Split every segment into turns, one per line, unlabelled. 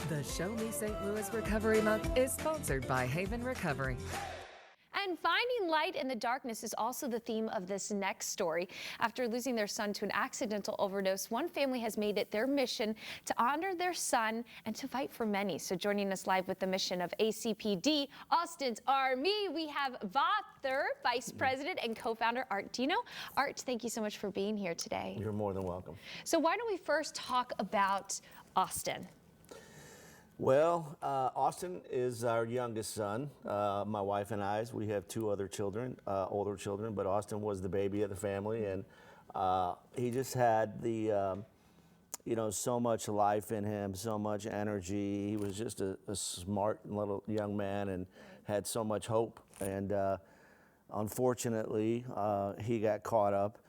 The Show Me St. Louis Recovery Month is sponsored by Haven Recovery.
And finding light in the darkness is also the theme of this next story. After losing their son to an accidental overdose, one family has made it their mission to honor their son and to fight for many. So joining us live with the mission of ACPD, Austin's Army, we have Vather, Vice President and co-founder Art Dino. Art, thank you so much for being here today.
You're more than welcome.
So why don't we first talk about Austin?
Well, Austin is our youngest son. My wife and I, we have two other children, older children, but Austin was the baby of the family, and he just had the, so much life in him, so much energy. He was just a smart little young man and had so much hope. And unfortunately, he got caught up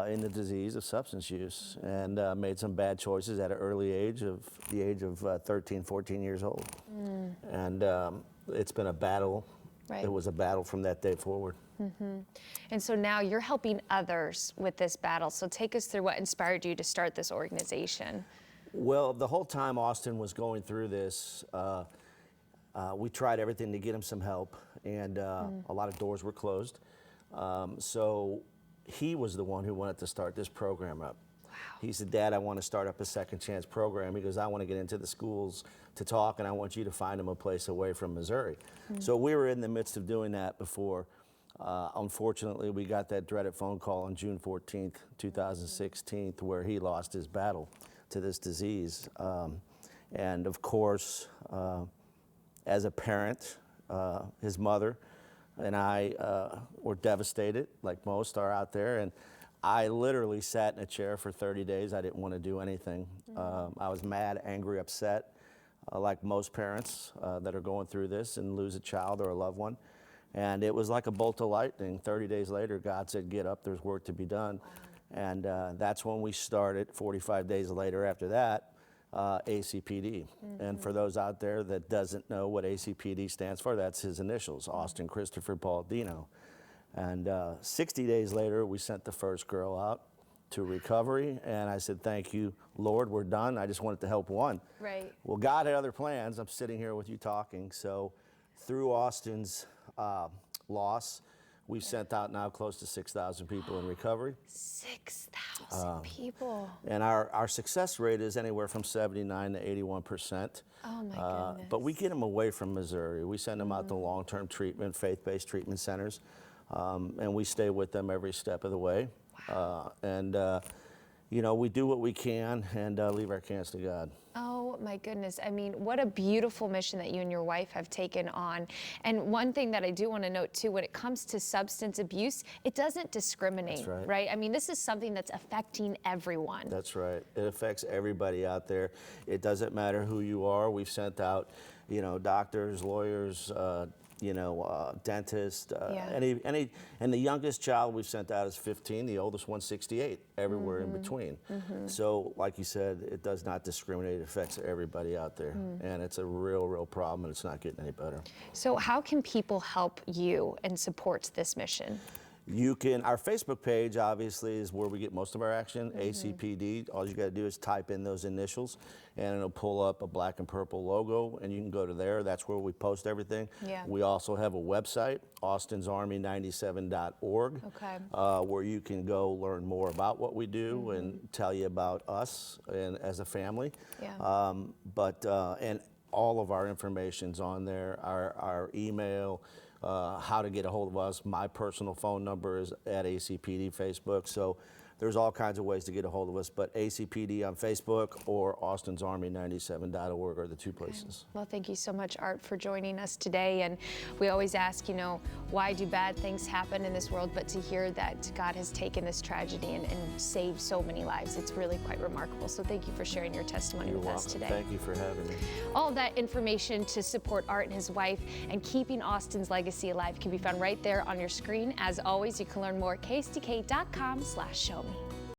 in the disease of substance use and made some bad choices at an early age of 13, 14 years old. And it's been a battle.
Right.
It was a battle from that day forward.
And so now you're helping others with this battle. So take us through what inspired you to start this organization.
Well, the whole time Austin was going through this, we tried everything to get him some help, and a lot of doors were closed. So he was the one who wanted to start this program up.
Wow.
He said, "Dad, I want to start up a second chance program because I want to get into the schools to talk, and I want you to find him a place away from Missouri." So we were in the midst of doing that before. Unfortunately, we got that dreaded phone call on June 14th, 2016, where he lost his battle to this disease. And of course, as a parent, his mother and I were devastated, like most are out there. And I literally sat in a chair for 30 days. I didn't want to do anything. I was mad, angry, upset, like most parents that are going through this and lose a child or a loved one. And it was like a bolt of lightning. 30 days later, God said, "Get up, there's work to be done." And that's when we started. 45 days later after that, ACPD. And for those out there that doesn't know what ACPD stands for, that's his initials, Austin Christopher Paul Dino. And 60 days later, we sent the first girl out to recovery, and I said, "Thank you, Lord, we're done. I just wanted to help one."
Right.
Well, God had other plans. I'm sitting here with you talking. So through Austin's loss, we've sent out now close to 6,000 people in recovery.
6,000 people.
And our success rate is anywhere from 79 to 81%.
Oh my goodness.
But we get them away from Missouri. We send them out to long-term treatment, faith-based treatment centers, and we stay with them every step of the way.
Wow.
We do what we can and leave our cans to God.
Oh my goodness. I mean, what a beautiful mission that you and your wife have taken on. And one thing that I do want to note too, when it comes to substance abuse, it doesn't discriminate,
That's right.
I mean, this is something that's affecting everyone.
That's right. It affects everybody out there. It doesn't matter who you are. We've sent out, doctors, lawyers, dentist, and the youngest child we've sent out is 15, the oldest one's 68, everywhere in between. So like you said, it does not discriminate, it affects everybody out there. And it's a real problem, and it's not getting any better.
So how can people help you and support this mission?
Our Facebook page obviously is where we get most of our action, ACPD. All you got to do is type in those initials and it'll pull up a black and purple logo, and you can go to there. That's where we post everything.
Yeah.
We also have a website, austinsarmy97.org, where you can go learn more about what we do and tell you about us and as a family.
Yeah.
And all of our information's on there, our email, how to get a hold of us. My personal phone number is at ACPD Facebook. So there's all kinds of ways to get a hold of us, but ACPD on Facebook or austinsarmy97.org are the two places.
Well, thank you so much, Art, for joining us today. And we always ask, why do bad things happen in this world? But to hear that God has taken this tragedy and saved so many lives, it's really quite remarkable. So thank you for sharing your testimony with us today.
Thank you for having me.
All of that information to support Art and his wife and keeping Austin's legacy alive can be found right there on your screen. As always, you can learn more at ksdk.com/showme.